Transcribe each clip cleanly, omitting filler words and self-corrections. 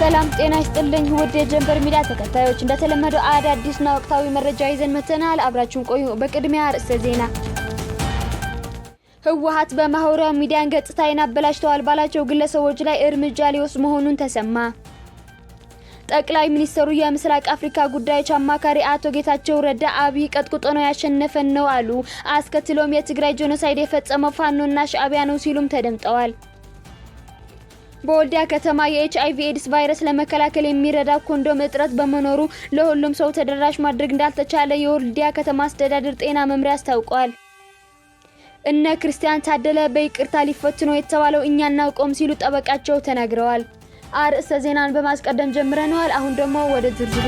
ሰላም ጤና ይስጥልኝ ውድ የጀንበር ሚዲያ ተከታዮች እንደተለመደው አዳዲስና ወቅታዊ መረጃ ይዘን መተናል። አብራችሁን ቆዩ። በቅድሚያ ርዕሰ ዜና ህወሓት በማህበራዊ ሚዲያ ገጽታዬን አበላሽተዋል ባላቸው ግለሰቦች ላይ እርምጃ ሊወስድ መሆኑን ተሰማ። ጠቅላይ ሚኒስትሩ የምስራቅ አፍሪካ ጉዳዮች አማካሪ አቶ ጌታቸው ረዳ አብይ ቀጥቅጦ ነው ያሸነፈን ነው አሉ። አስከትሎም የትግራይ ጄኖሳይድ የፈጸመው ፋኖና ሻዕቢያ ነው ሲሉም ተደምጠዋል። በወልዲያ ከተማ የኤችአይቪ ኤድስ ቫይረስ ለመከላከል የሚረዳ ኮንዶም እጥረት በመኖሩ ለሁሉም ሰው ተደራሽ ማድረግ እንዳልተቻለ የወልዲያ ከተማ አስተዳደር ጤና መምሪያ አስታውቋል። እነ ክርስቲያን ታደለ በይቅርታ ሊፈቱ ነው የተባለው እኛ እናውቀውም ሲሉ ጠበቃቸው ተናግረዋል። አርዕስተ ዜናን በማስቀደም ጀምረናል። አሁን ደግሞ ወደ ዝርዝሩ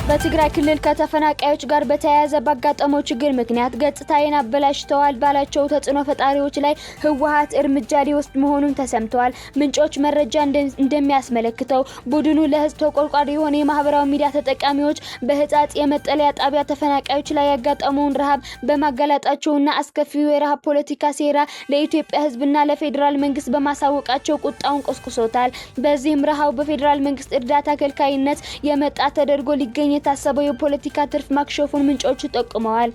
በትግራይ ክልል ከተፈናቃዮች ጋር በተያያዘ ባጋጠመው ችግር ምክንያት ገጽታዬን አበላሽተዋል ባላቸው ተጽዕኖ ፈጣሪዎች ላይ ህወሓት እርምጃ ሊወስድ መሆኑን ተሰምቷል። ምንጮች መረጃ እንደሚያስመለክተው ቡድኑ ለህዝብ ተቆርቋሪ የሆነ የማህበራዊ ሚዲያ ተጠቃሚዎች በህጻጽ የመጠለያ ጣቢያ ተፈናቃዮች ላይ ያጋጠመውን ረሃብ በማጋለጣቸውና አስከፊው የረሃብ ፖለቲካ ሴራ ለኢትዮጵያ ህዝብና ለፌዴራል መንግስት በማሳወቃቸው ቁጣውን ቆስቁሶታል። በዚህም ረሃቡ በፌዴራል መንግስት እርዳታ ከልካይነት የመጣ ተደርጎ ሊገኝ የታሰበው የፖለቲካ ትርፍ ማክሸፉን ምንጮቹ ጠቁመዋል።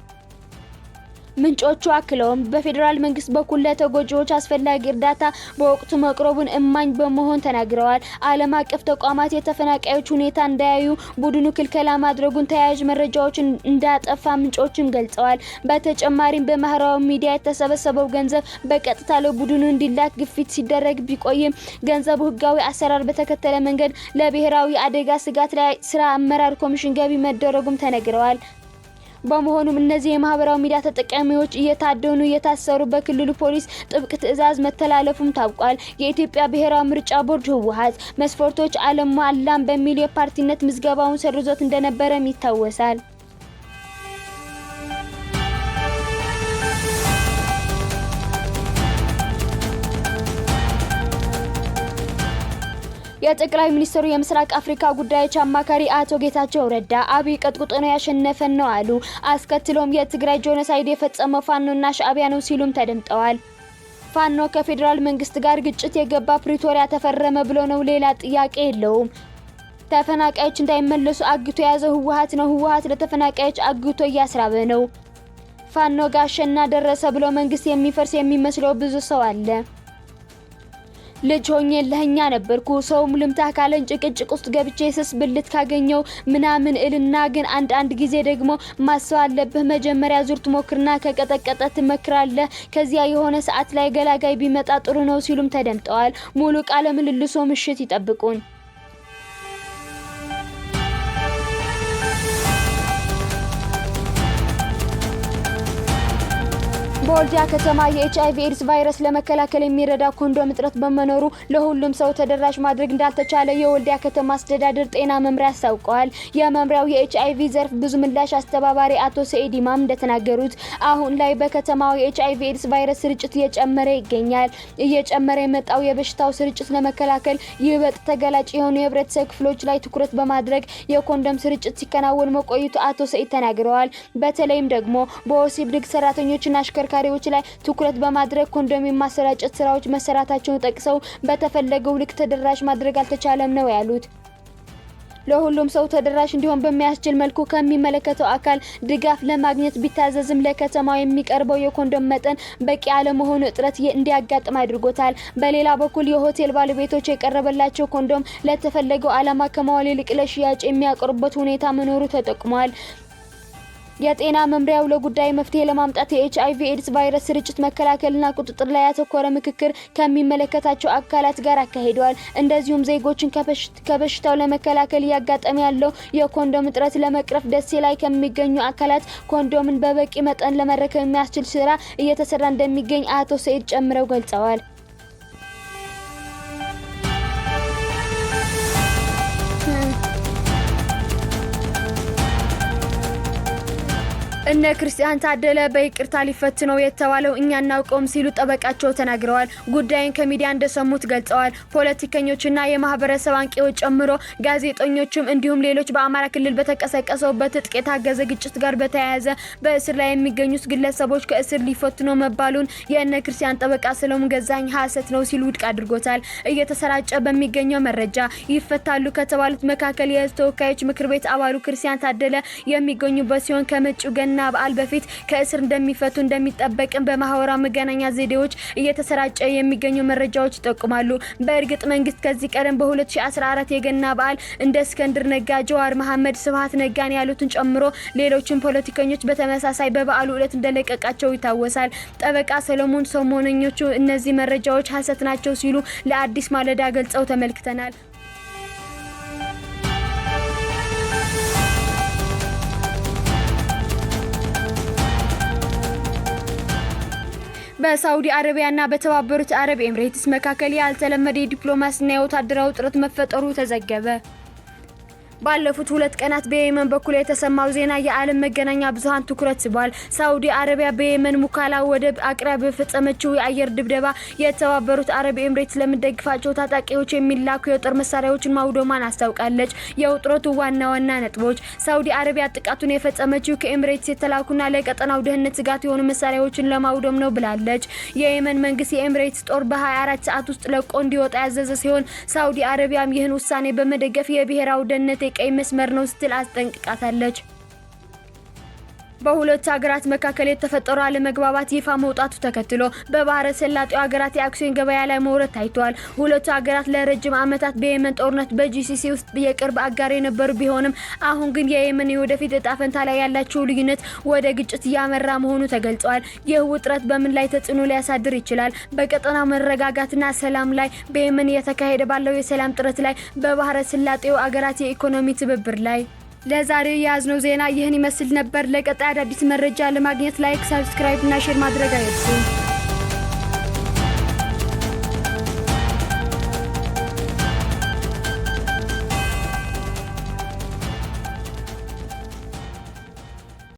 ምንጮቹ አክለውም በፌዴራል መንግስት በኩል ለተጎጂዎች አስፈላጊ እርዳታ በወቅቱ መቅረቡን እማኝ በመሆን ተናግረዋል። ዓለም አቀፍ ተቋማት የተፈናቃዮች ሁኔታ እንዳያዩ ቡድኑ ክልከላ ማድረጉን ተያያዥ መረጃዎችን እንዳጠፋ ምንጮቹም ገልጸዋል። በተጨማሪም በማህበራዊ ሚዲያ የተሰበሰበው ገንዘብ በቀጥታ ለቡድኑ እንዲላክ ግፊት ሲደረግ ቢቆይም ገንዘቡ ህጋዊ አሰራር በተከተለ መንገድ ለብሔራዊ አደጋ ስጋት ላይ ስራ አመራር ኮሚሽን ገቢ መደረጉም ተነግረዋል። በመሆኑም እነዚህ የማህበራዊ ሚዲያ ተጠቃሚዎች እየታደኑ እየታሰሩ በክልሉ ፖሊስ ጥብቅ ትዕዛዝ መተላለፉም ታውቋል። የኢትዮጵያ ብሔራዊ ምርጫ ቦርድ ህወሓት መስፈርቶች አለሟላም በሚል የፓርቲነት ምዝገባውን ሰርዞት እንደነበረም ይታወሳል። የጠቅላይ ሚኒስትሩ የምስራቅ አፍሪካ ጉዳዮች አማካሪ አቶ ጌታቸው ረዳ አብይ ቀጥቅጦ ነው ያሸነፈን ነው አሉ። አስከትሎም የትግራይ ጄኖሳይድ የፈጸመው ፋኖና ሻዕቢያ ነው ሲሉም ተደምጠዋል። ፋኖ ከፌዴራል መንግስት ጋር ግጭት የገባ ፕሪቶሪያ ተፈረመ ብሎ ነው፣ ሌላ ጥያቄ የለውም። ተፈናቃዮች እንዳይመለሱ አግቶ የያዘው ህወሓት ነው። ህወሓት ለተፈናቃዮች አግቶ እያስራበ ነው። ፋኖ ጋሸና ደረሰ ብሎ መንግስት የሚፈርስ የሚመስለው ብዙ ሰው አለ። ልጅ ሆኜ ለህኛ ነበርኩ ሰውም ልምታ ካለን ጭቅጭቅ ውስጥ ገብቼ ስስ ብልት ካገኘው ምናምን እልና ግን አንድ ጊዜ ደግሞ ማሰብ አለብህ። መጀመሪያ ዙር ትሞክርና ከቀጠቀጠ ትመክራለህ። ከዚያ የሆነ ሰዓት ላይ ገላጋይ ቢመጣ ጥሩ ነው ሲሉም ተደምጠዋል። ሙሉ ቃለ ምልልሶ ምሽት ይጠብቁን። በወልዲያ ከተማ የኤችአይቪ ኤድስ ቫይረስ ለመከላከል የሚረዳ ኮንዶም እጥረት በመኖሩ ለሁሉም ሰው ተደራሽ ማድረግ እንዳልተቻለ የወልዲያ ከተማ አስተዳደር ጤና መምሪያ አስታውቀዋል። የመምሪያው የኤችአይቪ ዘርፍ ብዙ ምላሽ አስተባባሪ አቶ ሰኢድ ኢማም እንደተናገሩት አሁን ላይ በከተማው የኤችአይቪ ኤድስ ቫይረስ ስርጭት እየጨመረ ይገኛል። እየጨመረ የመጣው የበሽታው ስርጭት ለመከላከል ይበልጥ ተጋላጭ የሆኑ የህብረተሰብ ክፍሎች ላይ ትኩረት በማድረግ የኮንዶም ስርጭት ሲከናወን መቆየቱ አቶ ሰኢድ ተናግረዋል። በተለይም ደግሞ በወሲብ ንግድ ሰራተኞችና አሽከርካሪዎች ላይ ትኩረት በማድረግ ኮንዶም የማሰራጨት ስራዎች መሰራታቸውን ጠቅሰው በተፈለገው ልክ ተደራሽ ማድረግ አልተቻለም ነው ያሉት። ለሁሉም ሰው ተደራሽ እንዲሆን በሚያስችል መልኩ ከሚመለከተው አካል ድጋፍ ለማግኘት ቢታዘዝም ለከተማው የሚቀርበው የኮንዶም መጠን በቂ አለመሆኑ እጥረት እንዲያጋጥም አድርጎታል። በሌላ በኩል የሆቴል ባለቤቶች የቀረበላቸው ኮንዶም ለተፈለገው ዓላማ ከመዋል ይልቅ ለሽያጭ የሚያቀርቡበት ሁኔታ መኖሩ ተጠቁሟል። የጤና መምሪያው ለጉዳይ መፍትሄ ለማምጣት የኤችአይቪ ኤድስ ቫይረስ ስርጭት መከላከልና ቁጥጥር ላይ ያተኮረ ምክክር ከሚመለከታቸው አካላት ጋር አካሂደዋል። እንደዚሁም ዜጎችን ከበሽታው ለመከላከል ያጋጠመ ያለው የኮንዶም እጥረት ለመቅረፍ ደሴ ላይ ከሚገኙ አካላት ኮንዶምን በበቂ መጠን ለመረከብ የሚያስችል ስራ እየተሰራ እንደሚገኝ አቶ ሰኢድ ጨምረው ገልጸዋል። እነ ክርስቲያን ታደለ በይቅርታ ሊፈቱ ነው የተባለው እኛ እናውቀውም ሲሉ ጠበቃቸው ተናግረዋል። ጉዳዩን ከሚዲያ እንደሰሙት ገልጸዋል። ፖለቲከኞችና የማህበረሰብ አንቂዎች ጨምሮ ጋዜጠኞችም እንዲሁም ሌሎች በአማራ ክልል በተቀሰቀሰው በትጥቅ የታገዘ ግጭት ጋር በተያያዘ በእስር ላይ የሚገኙት ግለሰቦች ከእስር ሊፈቱ ነው መባሉን የእነ ክርስቲያን ጠበቃ ሰለሞን ገዛኝ ሐሰት ነው ሲሉ ውድቅ አድርጎታል። እየተሰራጨ በሚገኘው መረጃ ይፈታሉ ከተባሉት መካከል የህዝብ ተወካዮች ምክር ቤት አባሉ ክርስቲያን ታደለ የሚገኙበት ሲሆን ከመጪው ገና በዓል በፊት ከእስር እንደሚፈቱ እንደሚጠበቅም በማህበራዊ መገናኛ ዘዴዎች እየተሰራጨ የሚገኙ መረጃዎች ይጠቁማሉ። በእርግጥ መንግስት ከዚህ ቀደም በ2014 የገና በዓል እንደ እስክንድር ነጋ፣ ጀዋር መሐመድ፣ ስብሃት ነጋን ያሉትን ጨምሮ ሌሎችን ፖለቲከኞች በተመሳሳይ በበዓሉ ዕለት እንደለቀቃቸው ይታወሳል። ጠበቃ ሰለሞን ሰሞነኞቹ እነዚህ መረጃዎች ሐሰት ናቸው ሲሉ ለአዲስ ማለዳ ገልጸው ተመልክተናል። በሳውዲ አረቢያና በተባበሩት አረብ ኤምሬትስ መካከል ያልተለመደ ዲፕሎማሲና የወታደራዊ ውጥረት መፈጠሩ ተዘገበ። ባለፉት 2 ቀናት በየመን በኩል የተሰማው ዜና የዓለም መገናኛ ብዙሃን ትኩረት ስቧል። ሳውዲ አረቢያ በየመን ሙካላ ወደብ አቅራቢያ በፈጸመችው የአየር ድብደባ የተባበሩት አረብ ኤምሬትስ ለሚደግፋቸው ታጣቂዎች የሚላኩ የጦር መሳሪያዎችን ማውደሟን አስታውቃለች። የውጥረቱ ዋና ነጥቦች ሳውዲ አረቢያ ጥቃቱን የፈጸመችው ከኤምሬትስ የተላኩና ለቀጠናው ደህንነት ስጋት የሆኑ መሳሪያዎችን ለማውደም ነው ብላለች። የየመን መንግስት የኤምሬትስ ጦር በ24 ሰዓት ውስጥ ለቆ እንዲወጣ ያዘዘ ሲሆን ሳውዲ አረቢያም ይህን ውሳኔ በመደገፍ የብሔራዊ ደህንነት ቀይ መስመር ነው ስትል አስጠንቅቃታለች። በሁለቱ ሀገራት መካከል የተፈጠረው አለመግባባት ይፋ መውጣቱ ተከትሎ በባህረ ሰላጤው ሀገራት የአክሲዮን ገበያ ላይ መውረድ ታይቷል። ሁለቱ ሀገራት ለረጅም ዓመታት በየመን ጦርነት በጂሲሲ ውስጥ የቅርብ አጋር የነበሩ ቢሆንም አሁን ግን የየመን የወደፊት እጣ ፈንታ ላይ ያላቸው ልዩነት ወደ ግጭት እያመራ መሆኑ ተገልጿል። ይህ ውጥረት በምን ላይ ተጽዕኖ ሊያሳድር ይችላል? በቀጠናው መረጋጋትና ሰላም ላይ፣ በየመን እየተካሄደ ባለው የሰላም ጥረት ላይ፣ በባህረ ሰላጤው ሀገራት የኢኮኖሚ ትብብር ላይ። ለዛሬ የያዝነው ዜና ይህን ይመስል ነበር። ለቀጣይ አዳዲስ መረጃ ለማግኘት ላይክ፣ ሰብስክራይብ እና ሼር ማድረግ አይርሱ።